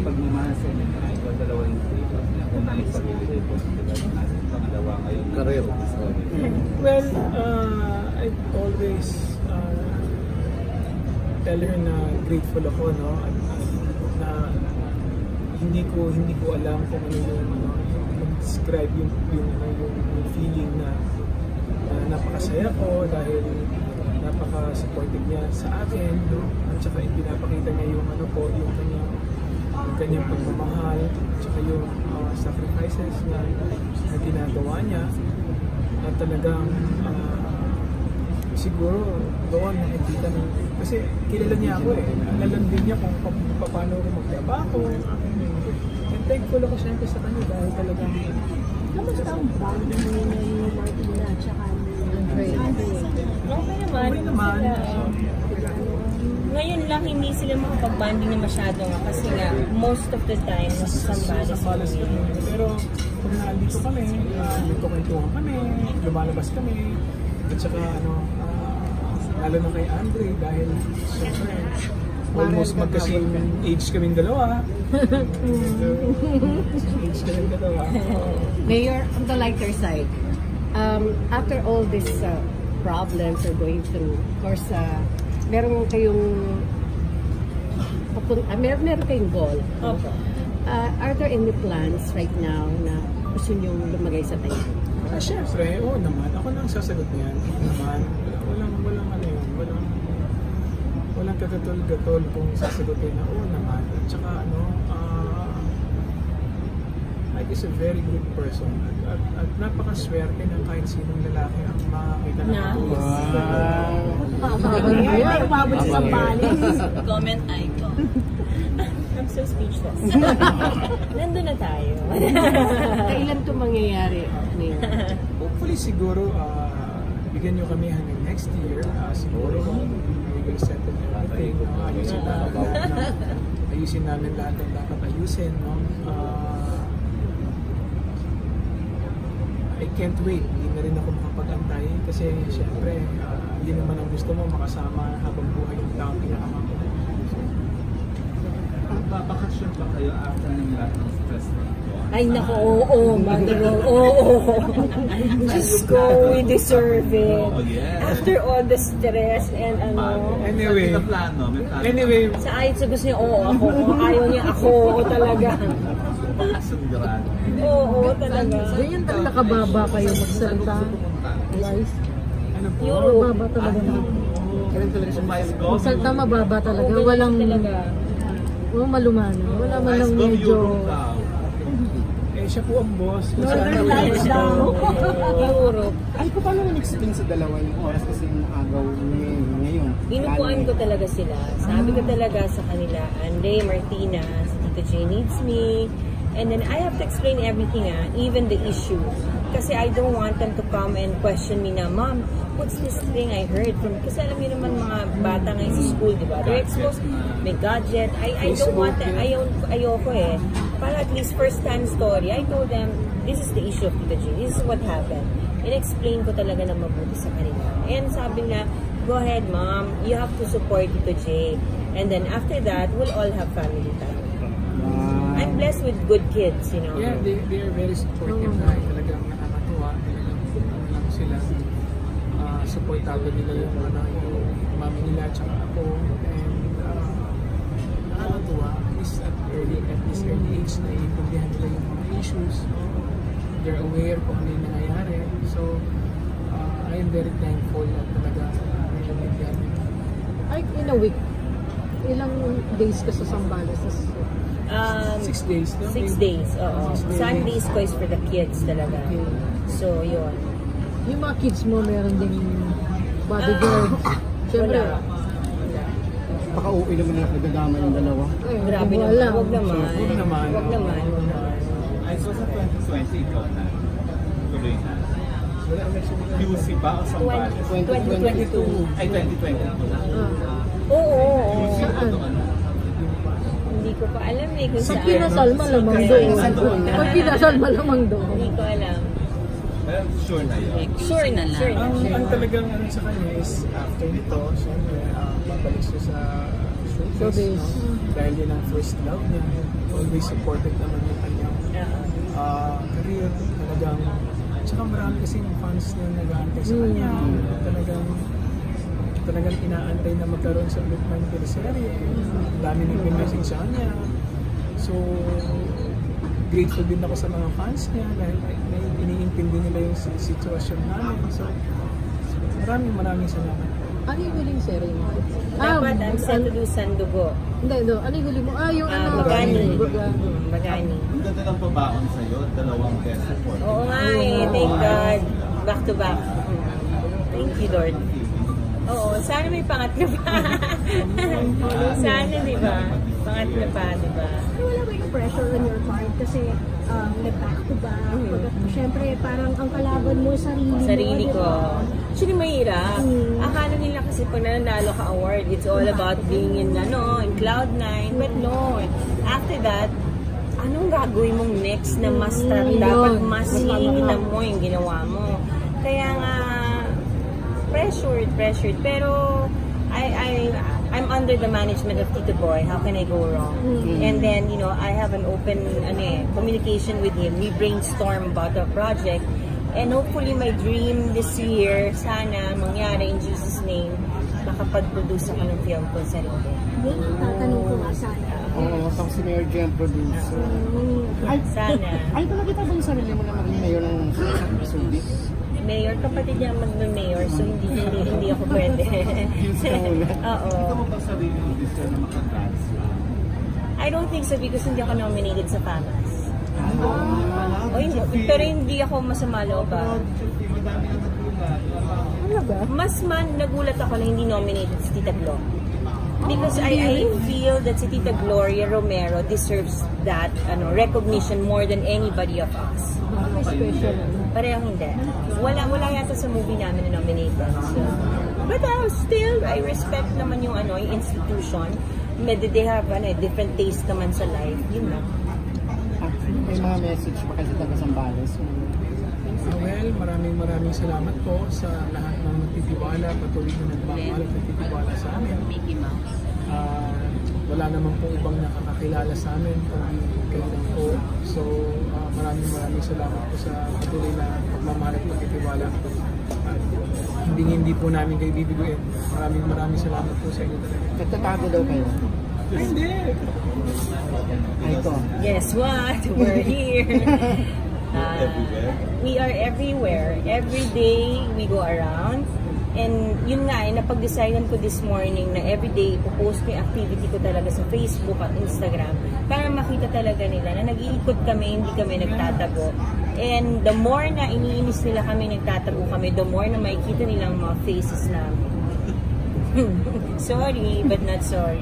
pagmamahal sa inyo na ito, dalawang stages niya. Kung ano yung pag-ibigay po sa pangalawa ngayon. Career. Well, I always tell her na grateful ako, no? Na hindi ko alam kung ano yung describe yung feeling na napakasaya ko dahil napaka-supportive niya sa akin, no? At saka pinapakita niya yung yung kanyang pagmamahal, at saka yung sacrifices na ginagawa niya, at talagang siguro doon nakikita na, kasi kilala niya ako alam din niya kung paano ako magtrabaho, and thankful ako siyempre sa kanya dahil talagang kamusta ang bonding mo ni Martina at saka ni Andre? Okay naman. Ngayon lang hindi sila makapag-banding na masyado nga kasi nga most of the time nasa Sambales kami. Pero kung nandito kami, nagkukwentuhan kami, lumalabas kami, at saka lalo na kay Andre dahil siyempre almost magkasing age kaming dalawa. Mayor, on the lighter side, after all these problems you're going through, of course, meron kayong goal. Okay. Are there any plans right now na gusto nyo lumagay sa tayo? Siyempre, oo naman. Ako nang sasagot niyan. Naman, walang kagatol-gatol kung sasagutin na oo naman. At saka Mike is a very good person. At napakaswerte ng kahit sinong lalaki ang makakita ng Umabot sa Sambales. Comment icon. I'm so speechless. Nandun na tayo. Kailan ito mangyayari, Mayor? Hopefully siguro bigyan nyo kami hanggang next year. Siguro we will settle everything. Ayusin namin lahat ng dapat ayusin. No? I can't wait. Hindi na rin ako makapag-antay kasi syempre hindi naman ang gusto mo makasama habang buhay yung taong pinakamahal. Babakasyon pa kayo after ng lahat ng stress na ito? Ay nako, oo, Mother, oo. Diyos ko, we deserve it. After all the stress and Anyway, sa ayot sa gusto niya, oo ako. Ayaw niya ako, talaga. Oo, talaga. Ganyan talaga kababa kayo magsalita. Guys, mababa talaga na. Magsalita mababa talaga. Walang malumano. Wala man lang medyo... siya po ang boss. Northern Lights daw. Europe. Ay, paano nag-explain sa dalawa yung oras kasi yung agaw ngayon? Binukuan ko talaga sila. Sabi ko talaga sa kanila, Andre, Martina, si Tito J needs me. And then I have to explain everything, even the issue. Kasi I don't want them to come and question me na, Mom, what's this thing I heard from... Kasi alam niyo naman mga bata ngayon sa school, di ba? They're exposed, may gadget. I don't want that. Ayoko eh. Para at least first-hand story, I told them, this is the issue of Tito J. This is what happened. In-explain ko talaga na mabuti sa kanila. And sabi nga, go ahead, Mom. You have to support Tito J. And then after that, we'll all have family time. I'm blessed with good kids, you know. Yeah, they are very supportive na. Talagang nakakatuwa. Talagang lang sila. Supportado nila yung mami nila at saka ako. And nakakatuwa. At this early age na iintindihan nila yung mga issues. They're aware kung ano yung nangyayari. So, I am very thankful at talaga naiintindihan nila. Ay, in a week, ilang days ka sa Sambales? 6 days, no? 6 days, oo. Sundays ko is for the kids talaga. So, yun. Yung mga kids mo, meron ding bodyguard. Siyempre, Baka uwi naman na nagdadama yung dalawa. Grabe naman. Huwag naman. Huwag naman. Ay, so sa 2020 ikaw na? Tuloy na? QC ba o Sambales? 2022. Ay, 2022. Oo. Saan? Hindi ko pa alam eh kung sa saan. pinasal malamang doon. Pag pinasal malamang doon. Hindi ko alam. Well, sure na yun. Sure na lang. Ang talagang sa kanya is after nito, siyempre, babalik siya sa showbiz. No? Dahil yun ang first love niya. Always supported naman yung kanyang career. Talagang, tsaka marami kasing fans na nag-aantay sa kanya. Talagang inaantay na magkaroon sa ulit ng teleserye. Dami nang message sa kanya. So, grateful din ako sa mga fans niya dahil iniintindi nila yung sitwasyon namin. So, maraming salamat. Ano yung huling serye mo? Dapat ang set to do Sandugo. Hindi, ano yung huling mo? Yung Magani. Magani. Ang ganda ng pabaon sa'yo, 2 best support. Oo nga thank God. Back to back. Thank you, Lord. Oo, sana may pangatlo pa. Sana, di ba? Pangatlo pa, di ba? Wala ba yung pressure on your part? Kasi back to back. Siyempre, parang ang kalaban mo, Sarili ko. Diba? Actually, mahirap. Akala nila kasi pag nanalo ka award, it's all about being in Cloud9. But no. After that, anong gagawin mong next na mas dapat mas hihingitan mo yung ginawa mo? Kaya nga, pressured. Pero, I'm under the management of Tito Boy. How can I go wrong? And then, I have an open communication with him. We brainstorm about the project. And hopefully, my dream this year, sana mangyari in Jesus' name, makapag-produce ako ng film ko sa sarili. Tatanong ko nga sana. Oo, tapos si Mayor Jem producer. Sana. Ay, talaga ba yung sarili mo na maging mayor ng Subic? Mayor, kapatid niya mag-mayor, so hindi ako pwede. Oo. Ito mo ba sarili yung deserve na makadance? I don't think so because hindi ako nominated sa FAMAS. Pero hindi ako masama loob ba? Mas nagulat ako na hindi nominated si Tita Glo. Because I feel that si Tita Gloria Romero deserves that recognition more than anybody of us. Parehong hindi. Wala yata sa movie namin na nominated. So, but still, I respect naman yung institution. They have different taste naman sa life. Yun lang. May mga message pa kasi taga Zambales. Well, maraming salamat po sa lahat ng nagtitiwala, patuloy na nagmamahal at nagtitiwala sa amin. Wala naman po ibang nakakakilala sa amin kung kayo lang po. So, maraming salamat po sa patuloy na pagmamahal at pagtitiwala. At hindi po namin kayo bibiguin. Maraming salamat po sa inyo talaga. Nagtatago daw kayo? Ay, hindi! Ito. Guess what? We're here. We are everywhere. Every day we go around. And yun nga, napag-decidean ko this morning na everyday ipopost ko yung activity ko talaga sa Facebook at Instagram para makita talaga nila na nag-iikot kami, hindi kami nagtatago. And the more na iniinis nila kami, nagtatago kami, the more na makikita nilang mga faces namin. Sorry, but not sorry.